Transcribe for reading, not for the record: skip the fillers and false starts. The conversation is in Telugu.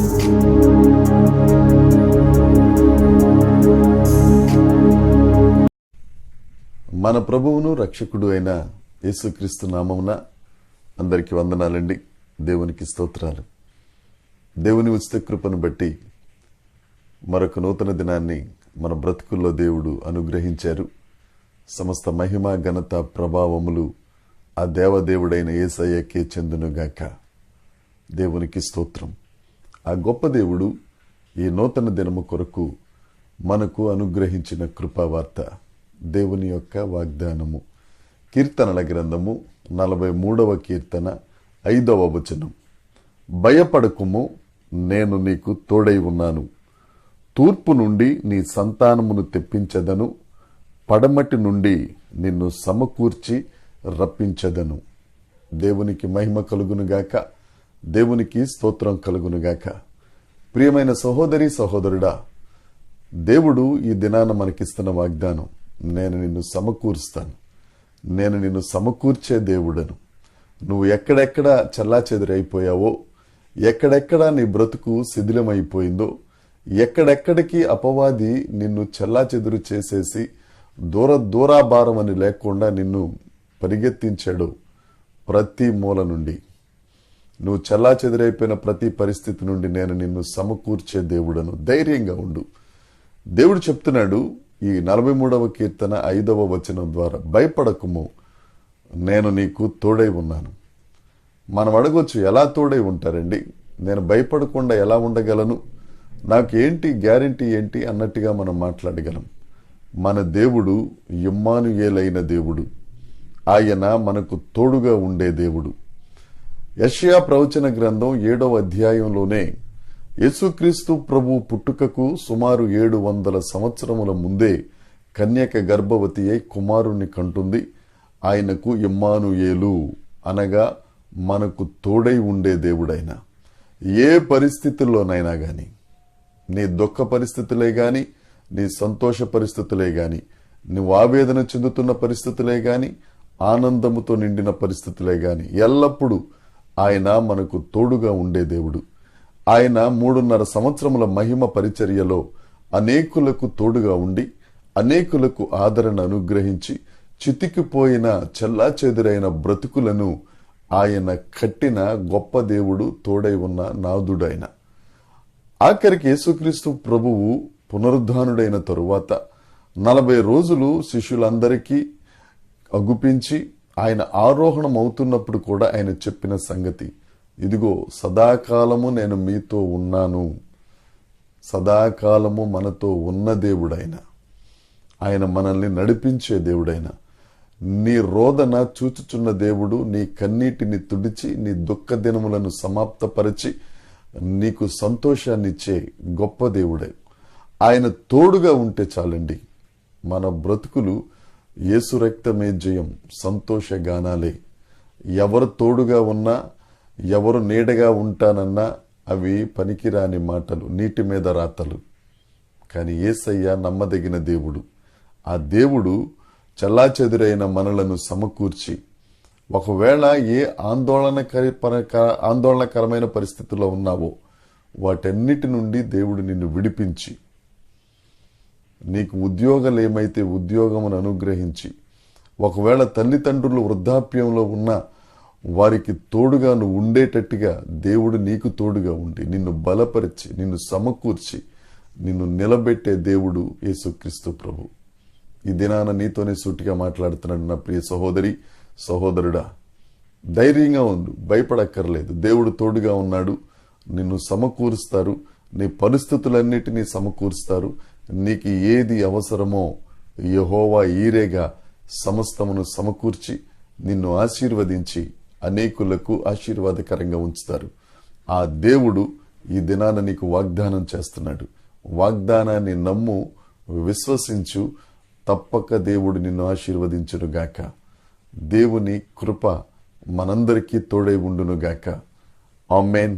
మన ప్రభువును రక్షకుడు అయిన యేసుక్రీస్తు నామమున అందరికీ వందనాలండి. దేవునికి స్తోత్రాలు. దేవుని ఉచిత కృపను బట్టి మరొక నూతన దినాన్ని మన బ్రతుకుల్లో దేవుడు అనుగ్రహించారు. సమస్త మహిమ ఘనత ప్రభావములు ఆ దేవదేవుడైన యేసయ్యకే చెందునుగాక. దేవునికి స్తోత్రం. ఆ గొప్ప దేవుడు ఈ నూతన దినము కొరకు మనకు అనుగ్రహించిన కృపావార్త, దేవుని యొక్క వాగ్దానము. కీర్తనల గ్రంథము 43వ కీర్తన 5వ వచనం. భయపడకుము, నేను నీకు తోడై ఉన్నాను. తూర్పు నుండి నీ సంతానమును తెప్పించదను, పడమటి నుండి నిన్ను సమకూర్చి రప్పించదను. దేవునికి మహిమ కలుగునుగాక. దేవునికి స్తోత్రం కలుగునుగాక. ప్రియమైన సహోదరి సహోదరుడా, దేవుడు ఈ దినాన మనకిస్తున్న వాగ్దానం, నేను నిన్ను సమకూరుస్తాను. నేను నిన్ను సమకూర్చే దేవుడను. నువ్వు ఎక్కడెక్కడ చెల్లాచెదురైపోయావో, ఎక్కడెక్కడ నీ బ్రతుకు శిథిలమైపోయిందో, ఎక్కడెక్కడికి అపవాది నిన్ను చెల్లాచెదురు చేసేసి దూరాభారం అని లేకుండా నిన్ను పరిగెత్తించాడో, ప్రతి మూల నుండి, నువ్వు చెల్లాచెదురైపోయిన ప్రతి పరిస్థితి నుండి నేను నిన్ను సమకూర్చే దేవుడను. ధైర్యంగా ఉండు. దేవుడు చెప్తున్నాడు ఈ 43వ కీర్తన 5వ వచనం ద్వారా, భయపడకుము, నేను నీకు తోడై ఉన్నాను. మనం అడగొచ్చు, ఎలా తోడై ఉంటారండి? నేను భయపడకుండా ఎలా ఉండగలను? నాకు ఏంటి గ్యారెంటీ ఏంటి అన్నట్టుగా మనం మాట్లాడగలం. మన దేవుడు ఇమ్మానుయేలైన దేవుడు. ఆయన మనకు తోడుగా ఉండే దేవుడు. యెషయా ప్రవచన గ్రంథం 7వ అధ్యాయంలోనే యేసుక్రీస్తు ప్రభు పుట్టుకకు సుమారు 700 సంవత్సరముల ముందే కన్యక గర్భవతి అయి కుమారుణ్ణి కంటుంది. ఆయనకు ఇమ్మానుయేలు అనగా మనకు తోడై ఉండే దేవుడైన. ఏ పరిస్థితుల్లోనైనా గాని, నీ దుఃఖ పరిస్థితులే గాని, నీ సంతోష పరిస్థితులే గాని, నువ్వు ఆవేదన చెందుతున్న పరిస్థితులే గాని, ఆనందముతో నిండిన పరిస్థితులే గాని, ఎల్లప్పుడూ ఆయన మనకు తోడుగా ఉండే దేవుడు. ఆయన 3.5 సంవత్సరముల మహిమ పరిచర్యలో అనేకులకు తోడుగా ఉండి, అనేకులకు ఆదరణ అనుగ్రహించి, చితికిపోయిన చెల్లాచెదురైన బ్రతుకులను ఆయన కట్టిన గొప్ప దేవుడు, తోడై ఉన్న నాదుడైన. ఆఖరికి యేసుక్రీస్తు ప్రభువు పునరుద్ధానుడైన తరువాత 40 రోజులు శిష్యులందరికీ అగుపించి ఆయన ఆరోహణం అవుతున్నప్పుడు కూడా ఆయన చెప్పిన సంగతి, ఇదిగో సదాకాలము నేను మీతో ఉన్నాను. సదాకాలము మనతో ఉన్న దేవుడైన ఆయన, మనల్ని నడిపించే దేవుడైన, నీ రోదన చూచుచున్న దేవుడు, నీ కన్నీటిని తుడిచి నీ దుఃఖ దినములను సమాప్తపరిచి నీకు సంతోషాన్నిచ్చే గొప్ప దేవుడే. ఆయన తోడుగా ఉంటే చాలండి. మన బ్రతుకులు యేసు రక్తమే జయం, సంతోష గానాలే. ఎవరు తోడుగా ఉన్నా, ఎవరు నీడగా ఉంటానన్నా అవి పనికిరాని మాటలు, నీటి మీద రాతలు. కానీ యేసయ్య నమ్మదగిన దేవుడు. ఆ దేవుడు చెల్లాచెదురైన మనలను సమకూర్చి, ఒకవేళ ఏ ఆందోళనకరమైన పరిస్థితుల్లో ఉన్నావో వాటన్నిటి నుండి దేవుడు నిన్ను విడిపించి, నీకు ఉద్యోగాలు ఏమైతే ఉద్యోగమును అనుగ్రహించి, ఒకవేళ తల్లిదండ్రులు వృద్ధాప్యంలో ఉన్నా వారికి తోడుగా నువ్వు ఉండేటట్టుగా దేవుడు నీకు తోడుగా ఉండి నిన్ను బలపరిచి, నిన్ను సమకూర్చి, నిన్ను నిలబెట్టే దేవుడు యేసుక్రీస్తు ప్రభు. ఈ దినాన నీతోనే సూటిగా మాట్లాడుతున్నాడు నా ప్రియ సహోదరి సహోదరుడా. ధైర్యంగా ఉండు, భయపడక్కర్లేదు. దేవుడు తోడుగా ఉన్నాడు. నిన్ను సమకూరుస్తారు, నీ పరిస్థితులన్నిటినీ సమకూరుస్తారు. నీకు ఏది అవసరమో యెహోవా ఈరేగా సమస్తమును సమకూర్చి నిన్ను ఆశీర్వదించి అనేకులకు ఆశీర్వాదకరంగా ఉంచుతారు. ఆ దేవుడు ఈ దినాన నీకు వాగ్దానం చేస్తున్నాడు. వాగ్దానాన్ని నమ్ము, విశ్వసించు. తప్పక దేవుడు నిన్ను ఆశీర్వదించునుగాక. దేవుని కృప మనందరికీ తోడై ఉండునుగాక. ఆమేన్.